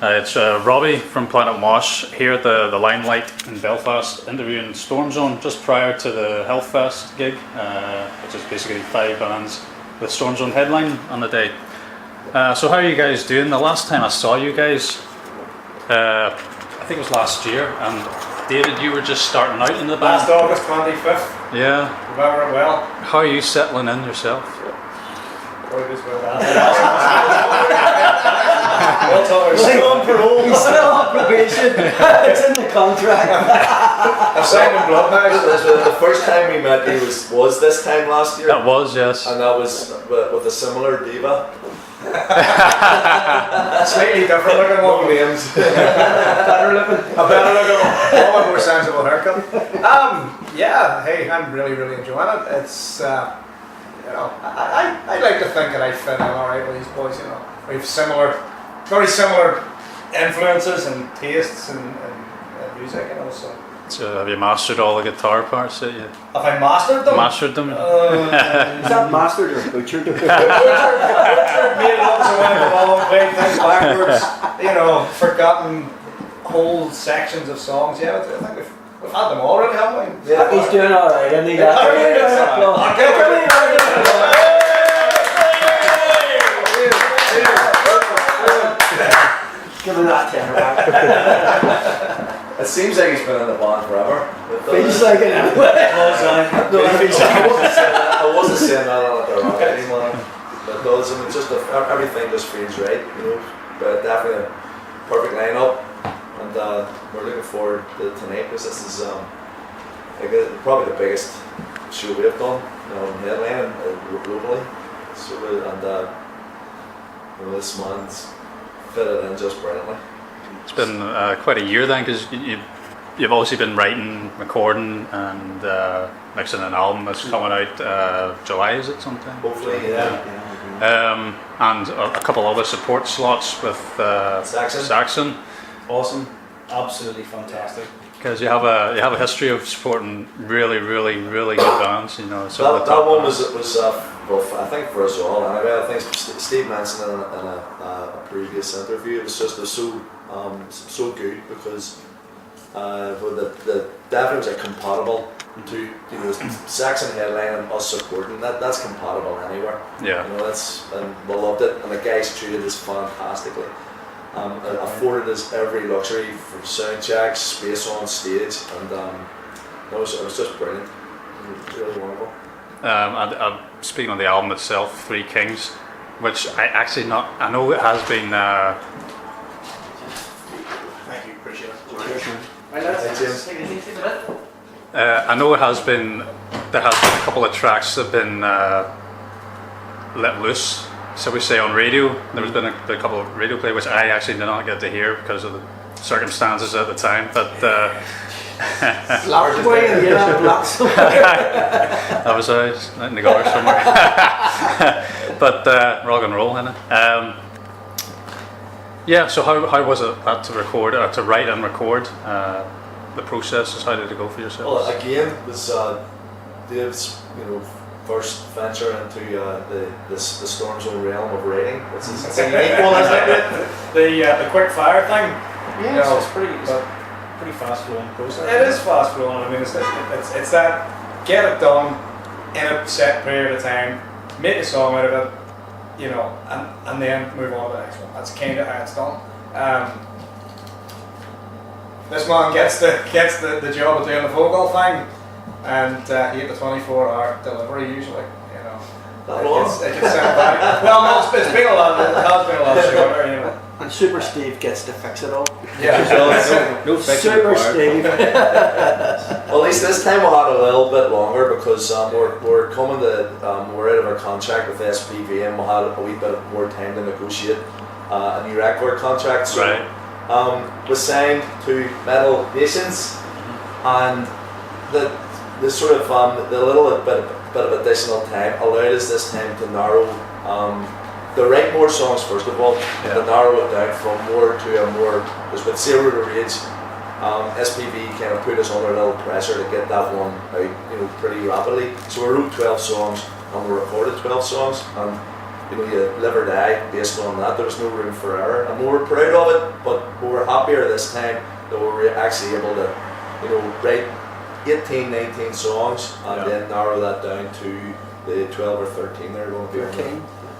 It's Robbie from Planetmosh here at the Limelight in Belfast, interviewing Stormzone just prior to the Belfast gig, which is basically 5 bands with Stormzone headline on the day. So how are you guys doing? The last time I saw you guys, I think it was last year, and David, you were just starting out in the band. Last August 25th. Yeah. Remember it well. How are you settling in yourself? Probably just well He's still on parole. He's still on probation. It's in the contract. I've signed in blood now. The first time we met you was this time last year. That was, yes. And that was with a similar diva. Slightly different looking one. Names. Better looking. A better looking one. All more sensible haircut. Yeah, hey, I'm really enjoying it. It's, I like to think that I fit in alright with these boys, We have very similar influences and tastes and music, so. Have you mastered all the guitar parts that you... Have I mastered them? Mastered them? Is that mastered or butchered? Butchered, made it up so I went along, played things backwards, forgotten whole sections of songs. Yeah, I think we've had them all really, haven't we? Yeah, he's doing alright, isn't he? Give him that tenner back. It seems like he's been in the band forever. Feels like it anyway. I wasn't saying that on the rock anymore. It does, everything just feels right, But definitely a perfect lineup, and we're looking forward to tonight because this is probably the biggest show we've done, in headlining globally. So this man's fitted in just brilliantly. It's been quite a year then, because you've obviously been writing, recording, and mixing an album that's coming out July, is it sometime? Hopefully, yeah. And a couple other support slots with Saxon. Awesome, absolutely fantastic. Because you have a history of supporting really good bands, That one was well, I think for us all. Anyway, I think Steve mentioned in a previous interview, it was so good because the definitely was compatible to Saxon headline and us supporting that's compatible anywhere. Yeah. And we loved it, and the guys treated us fantastically. Afforded us every luxury from sound checks, space on stage, and it was just brilliant. It was really wonderful. Speaking of the album itself, Three Kings, which I know it has been. Thank you, appreciate it. I know it has been. There has been a couple of tracks that have been let loose. So we say on radio, there has been a couple of radio play which I actually did not get to hear because of the circumstances at the time. But locked away and you're not blocked somewhere. that was out in the gutter somewhere. But rock and roll, innit? Yeah. So how was it to record, to write and record? The process. How did it go for yourselves? Well, again, it was Dave's first venture into the Stormzone realm of writing. It's a unique one, isn't it? The quick fire thing. Yeah, it's pretty fast flowing process. It is fast flowing. I mean, it's that get it done in a set period of time, make a song out of it, and then move on to the next one. That's kind of how it's done. This man gets the job of doing the vocal thing, and he get the 24-hour delivery usually. It can sound bad. Well, no, it's been a lot. It has been a lot shorter, And Super Steve gets to fix it all. Yeah. No fixing Super required. Steve. Well, at least this time we had a little bit longer because we're coming to we're out of our contract with SPV and we had a wee bit more time to negotiate a new record contract. So we signed to Metal Nations, and the sort of the little bit of additional time allowed us this time to narrow. To write more songs first of all, to narrow it down from more to a more, because with Zero to Rage, SPV kind of put us under a little pressure to get that one out, pretty rapidly. So we wrote 12 songs and we recorded 12 songs, and you live or die based on that. There was no room for error, and we were proud of it, but we were happier this time that we were actually able to, write 18, 19 songs and then narrow that down to the 12 or 13 they're going to be on.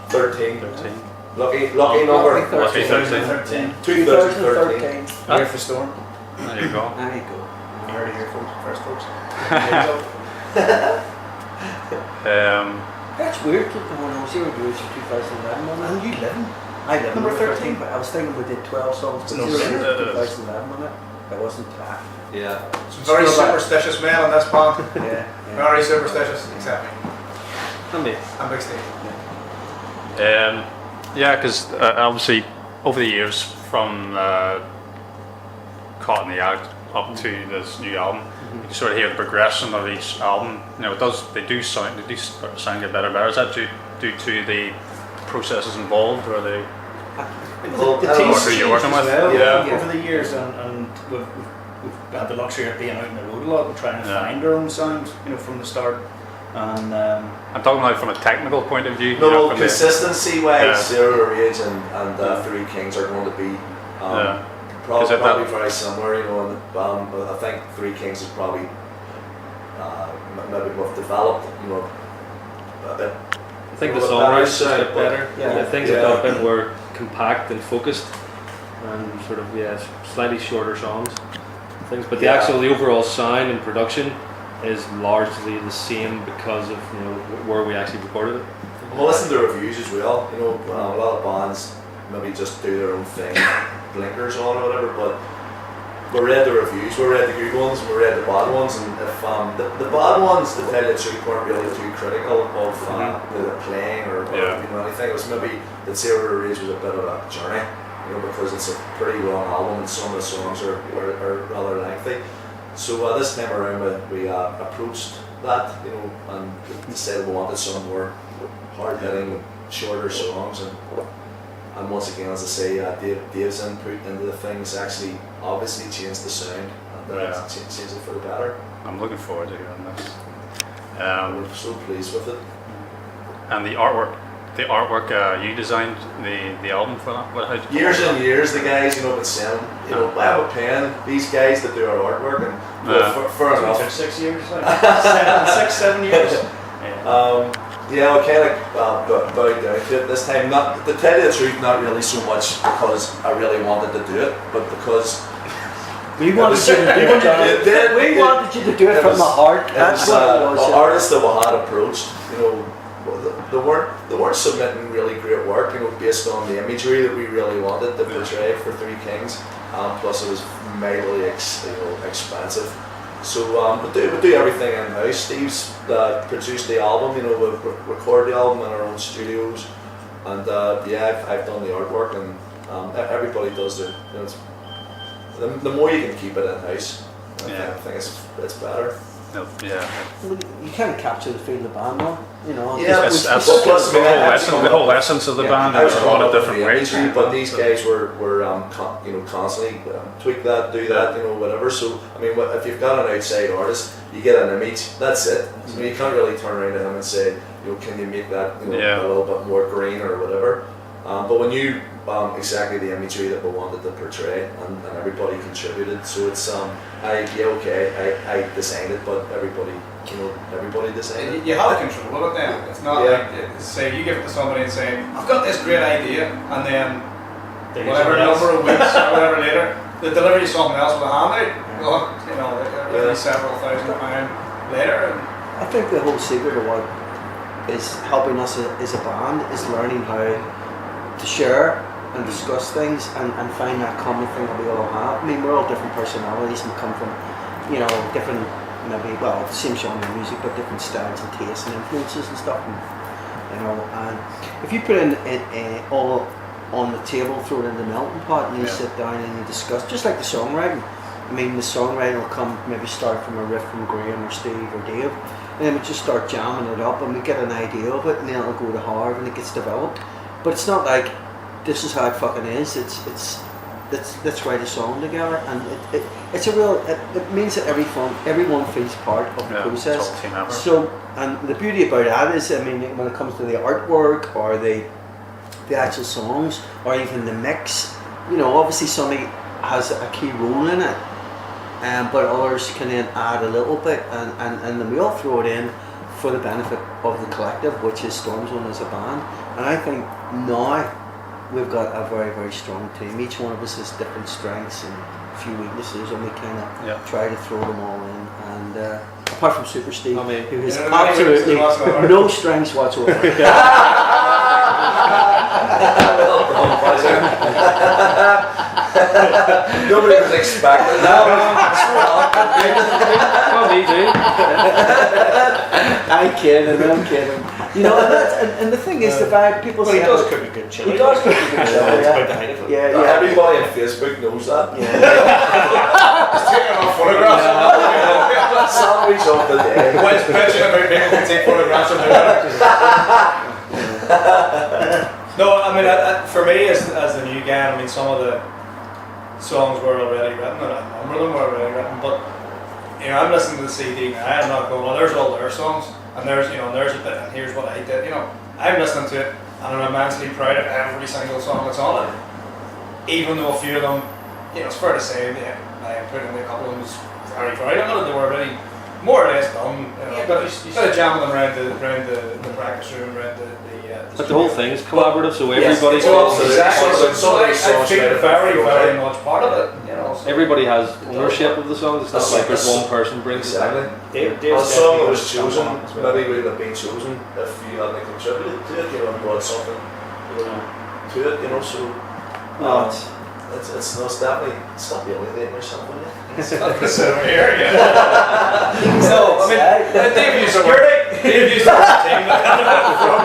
13. Lucky number. Lucky 13. 2013. Here for Storm. There you go. There you go. You heard it here first, folks. That's weird. Keep the one I was here with you 2011 on And it. you living? I live Number number 13. 13, but I was thinking we did 12 songs. It's But no zero sin. was 2011 on it. It wasn't that. Yeah. Some very superstitious men in this band. Yeah. Very superstitious, except me. And me. I'm Big Steve. Yeah, because obviously over the years from Caught in the Act up to this new album, you can sort of hear the progression of each album. They do sound get better and better. Is that due to the processes involved, or the Well, The I don't know team's who you're changed working as with. well Yeah. over the years, and we've had the luxury of being out on the road a lot and trying to Yeah. find our own sound, from the start. And I'm talking like from a technical point of view. No, from the- consistency wise, Yeah. Zero Rage and Three Kings are going to be Yeah. probably, Is it probably that- very similar. And I think Three Kings is probably maybe we've developed a bit. I think the Well, songwriting that is a is bit better. yeah. The things Yeah. that got a bit more compact and focused, and sort of slightly shorter songs, things. But the Yeah. actual, the overall sound and production is largely the same because of where we actually recorded it. Well, listen to reviews as well. A lot of bands maybe just do their own thing, blinkers on or whatever. But we read the reviews, we read the good ones, we read the bad ones, and if the bad ones, to tell you the truth, weren't really too critical of the playing or anything. It was maybe that Zero Rage was a bit of a journey, because it's a pretty long album and some of the songs are rather lengthy. So this time around we approached that, and decided we wanted some more hard-hitting, shorter songs, and once again, as I say, Dave's input into the things actually obviously changed the sound, and changed it for the better. I'm looking forward to hearing this. We're so pleased with it. And the artwork you designed the album for that. Years and years, the guys, been saying, I have a pen, these guys that do our artwork, and fair it enough. took 6 years, like 7 years. Yeah, we kind of bowed down to it this time. Not to tell you the truth, not really so much because I really wanted to do it, but because We wanted you to do it. We wanted you to do it from the heart. That's what it was. Artists that we had approached, they weren't submitting really great work, based on the imagery that we really wanted to portray for Three Kings. Plus, it was mightily expensive. So we do everything in house. Steve's produced the album. We record the album in our own studios, and I've done the artwork, and everybody does it. The more you can keep it in house, I think it's better. No, yeah. You kind of capture the feel of the band, though. Yeah, That's Well, plus, I mean, the whole essence of the band. I There's was a lot of coming up different with the ways. imagery, but these guys were constantly tweak that, do that, whatever. So I mean, if you've got an outside artist, you get an image. That's it. So you can't really turn around to him and say, can you make that a little bit more green or whatever. But when you exactly the imagery that we wanted to portray, and everybody contributed. So it's I designed it, but everybody designed it. You have control of it then. It's not like, say, you give it to somebody and say, I've got this great idea, and then whatever number of weeks or whatever later, they deliver you something else with a handout. Well, several £1,000 later. I think the whole secret of what is helping us as a band is learning how to share and discuss things and find that common thing that we all have. I mean, we're all different personalities and come from, different, maybe, same genre of music, but different styles and tastes and influences and stuff. And if you put in all on the table, throw it in the melting pot, and you sit down and you discuss, just like the songwriting. I mean, the songwriting will come, maybe start from a riff from Graham or Steve or Dave, and then we just start jamming it up and we get an idea of it, and then it'll go to Harv and it gets developed. But it's not like, this is how it fucking is. Let's write a song together, and it's a real. It means that everyone feels part of the process. It's all team effort. So, and the beauty about that is, I mean, when it comes to the artwork or the the actual songs or even the mix. You know, obviously somebody has a key role in it, but others can then add a little bit, and then we all throw it in for the benefit of the collective, which is Stormzone as a band. And I think now we've got a very, very strong team. Each one of us has different strengths and a few weaknesses, and we kind of try to throw them all in. And apart from Super Steve, who has absolutely no strengths whatsoever. Nobody was expecting that. Well, me too. I'm kidding. You know, and the thing is, the fact people Well, say he does cook a good chili. He does cook a good chili. It's quite the height of it. Yeah. Everybody on Facebook knows that. He's taking off photographs. Sandwich of the day. When it's pitching about people can take photographs of their No, I mean, for me as the new guy, I mean, some of the songs were already written, and a number of them were already written, but you know, I'm listening to the CD now, I'm not going, well, there's all their songs, and there's, you know, and there's a bit, and here's what I did, you know, I'm listening to it, and I'm immensely proud of every single song that's on it, even though a few of them, you know, it's fair to say, I put in a couple of them was very, very limited, they were already more or less done, you know, but of jamming them around the practice room, around the But the whole thing is collaborative, so Yes, everybody's so I feel very much part of it, you know. So. everybody has ownership of the songs. It's not like there's one person brings it Exactly. down. A song that was chosen, maybe wouldn't have been chosen if you hadn't contributed to it, you know, and brought something, you know, to it, you know, so it's definitely, stop alienating yourself, will you? It's over here, yeah. So, I mean, Dave used the word team from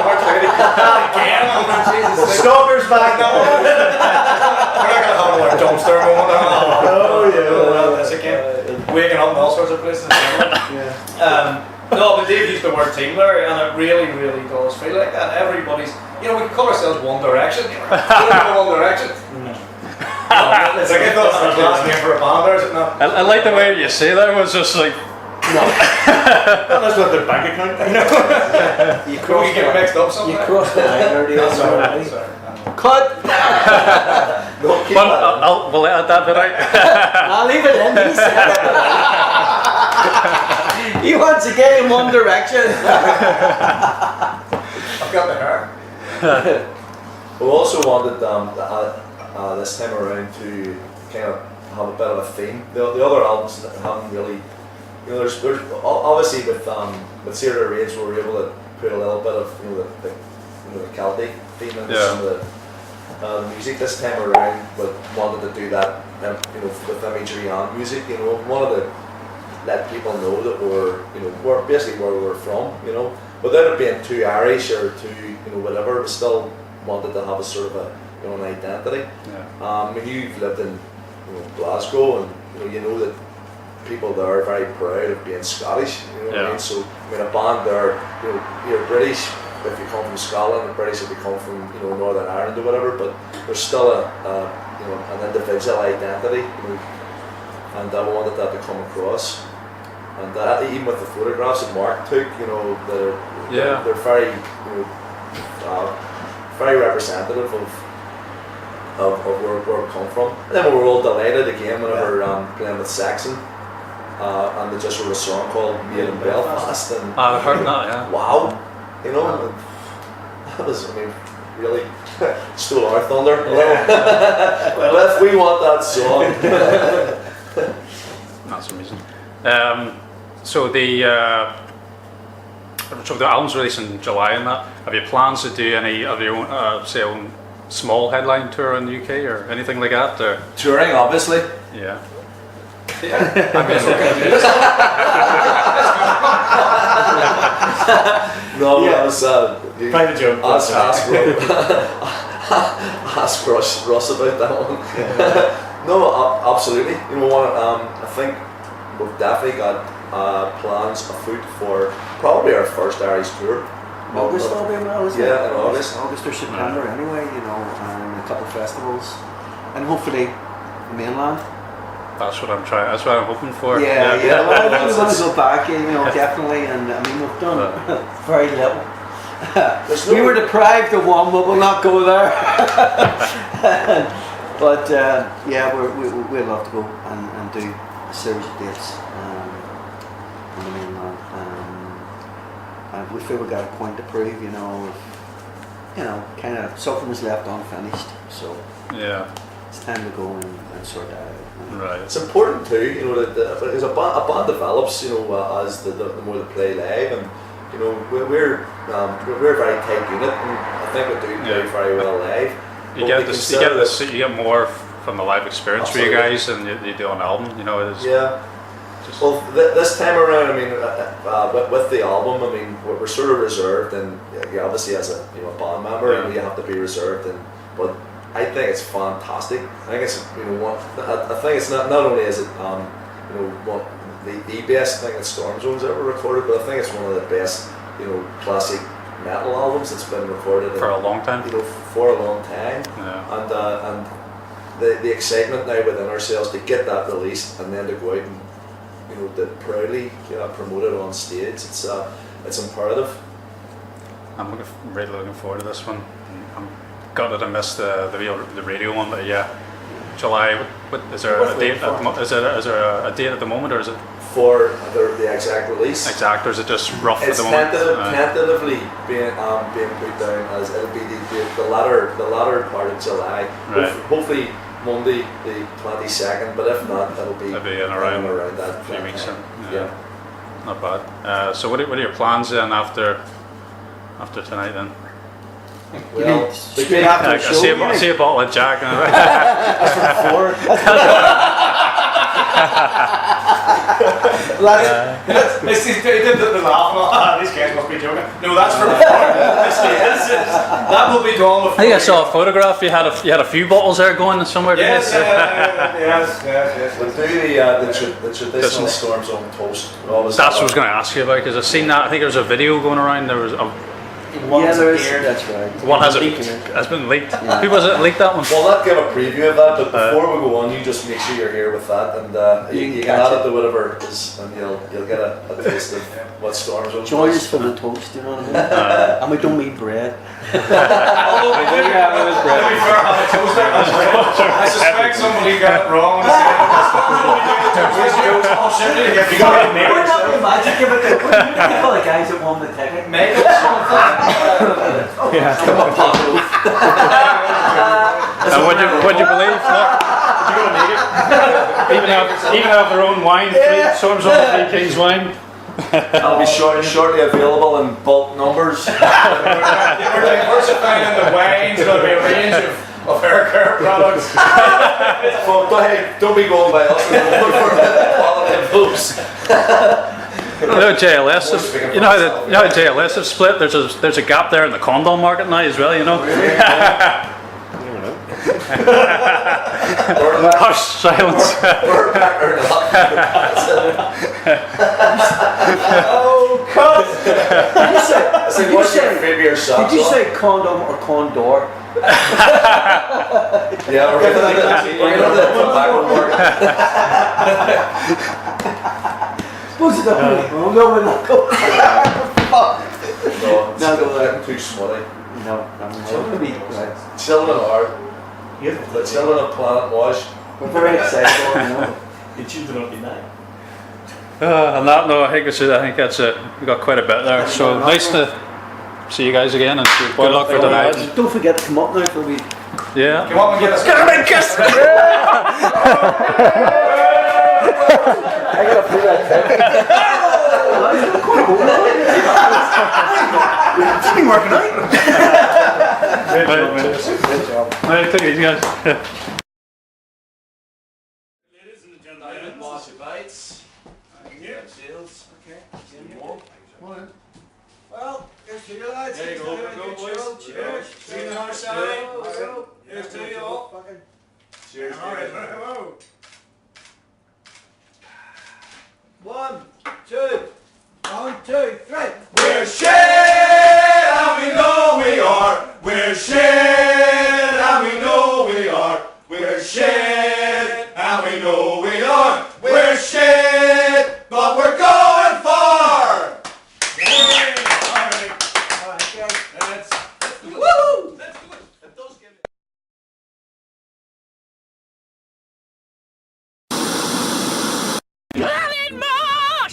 March again. Stalker's back now. We're not going to have another dumpster moment. Oh, yeah. This again. Waking up in all sorts of places. No, but Dave used the word team there, and it really, really does feel like that. Everybody's, you know, we can call ourselves One Direction. You know, One Direction. It's like I thought it was the last name for a band, or is it not? I like the way you say that. It was just like, That's not their bank account. You We crossed get mixed up You sometimes. crossed the line earlier. Sorry. Cut! No, keep but that. we'll edit that bit out. I'll leave it in. He said it. He wants to get in One Direction. I've got the hair. We also wanted this time around to kind of have a bit of a theme. The other albums haven't really, you know, there's obviously with Zero Rage we were able to put a little bit of, you know, the Celtic theme into some of the music. This time around we wanted to do that, you know, with imagery and music. You know, wanted to let people know that we're basically where we were from. You know, without it being too Irish or too, you know, whatever. We still wanted to have a sort of an identity. Yeah. When you've lived in, you know, Glasgow, and you know that people there are very proud of being Scottish. You know what I mean? So I mean, a band there, you know, you're British if you come from Scotland, and British if you come from, you know, Northern Ireland or whatever. But there's still you know, an individual identity. You know, and I wanted that to come across. And even with the photographs that Mark took, you know, they're very, you know, very representative of where we come from. And then we were all delighted again whenever playing with Saxon, and they just wrote a song called Made in Belfast, and I've heard that, yeah. wow, you know, that was, I mean, really stole our thunder a little. Well, if we want that song. That's amazing. So the album's released in July and that. Have you plans to do any of your own, say, own small headline tour in the UK or anything like that? Or? Touring, obviously. Yeah. No, yeah. That was Private joke. Ask Russ about that one. No, absolutely. You know what? I think we've definitely got plans afoot for probably our first Irish tour. August will be well, isn't it? Yeah, in August. August or September anyway, you know, and a couple of festivals. And hopefully the mainland. That's what I'm trying. That's what I'm hoping for. Yeah. Well, I think we want to go back, you know, definitely. And I mean, we've done very little. We were deprived of one, but we'll not go there. But yeah, we'd love to go and do a series of dates on the mainland. And we feel we got a point to prove, you know, kind of something was left unfinished. So Yeah. it's time to go and sort that out. Right. It's important too, you know, that as a band develops, you know, as the more they play live, and you know, we're a very tight unit, and I think we do play very well live. You get more from the live experience for you guys than you do on the album. You know, it's just Well, this time around, I mean, with the album, I mean, we're sort of reserved, and you obviously as a band member, you have to be reserved, but I think it's fantastic. I think it's I think it's not only is it the best thing that Stormzone's ever recorded, but I think it's one of the best classic metal albums that's been recorded for a long time. For a long time. Yeah. And the excitement now within ourselves to get that released and then to go out and to proudly promote it on stage. It's imperative. I'm really looking forward to this one. I'm gutted I missed the radio one, but yeah, July. What is there a date? Is there a date at the moment, or is it for the exact release? Exact, or is it just rough at it's the moment? Tentatively being put down as it'll be the latter part of July. Right. Hopefully Monday the 22nd, but if not, it'll be in around that 3 weeks in. Yeah. Not bad. So what are your plans then after tonight then? Well, I see a bottle of Jack. That's for 4. They did the laugh. These guys must be joking. No, that's for 4. That will be done before. I think I saw a photograph. You had a few bottles there going somewhere. Yes. We'll do the traditional Stormzone toast. That's what I was going to ask you about, because I've seen that. I think there's a video going around. There was that's right. One has been leaked. Yeah. Who was it leaked that one? Well, not give a preview of that, but before we go on, you just make sure you're here with that, and you can add it to whatever is, and you'll get a taste of what Stormzone is. Joy is for the toast, you know what I mean? And we don't need bread. Although we do have a toaster. I suspect somebody got it wrong. We're not the magic of it. We're the guys that won the ticket. Make it something. And would you believe that? You gonna make it? Even have their own wine, Stormzone 3 Kings wine. It'll be shortly available in bulk numbers. We're diversifying in the wines. There'll be a range of hair care products. Don't be going by us. Look for the quality of those. You know JLS. You know how JLS have split. There's a gap there in the condom market now as well. You know. Hush, silence. Oh, cut! Did you say condom or condor? Yeah, we're going to the tobacco market. Suppose it's not no, we're not going. No, go there. Too smutty. No, I'm going to be right. Children are. The children of Planetmosh. We're very excited, you know. Your children will be nice. On that note, I think that's it. We got quite a bit there. So nice to see you guys again, and good luck for tonight. Don't forget to come up now for a wee. Yeah. Come on and get us. I gotta put that It's been working out. Good job. Right, take it easy, guys. Ladies and gentlemen, Mosh bites. Sales. Okay. Come on in. Well, here's to you lads. There you go, boys. Cheers. See you on our side. Here's to you all. Cheers. All right. Hello. 1, 2, 1, 2, 3. We're sharing.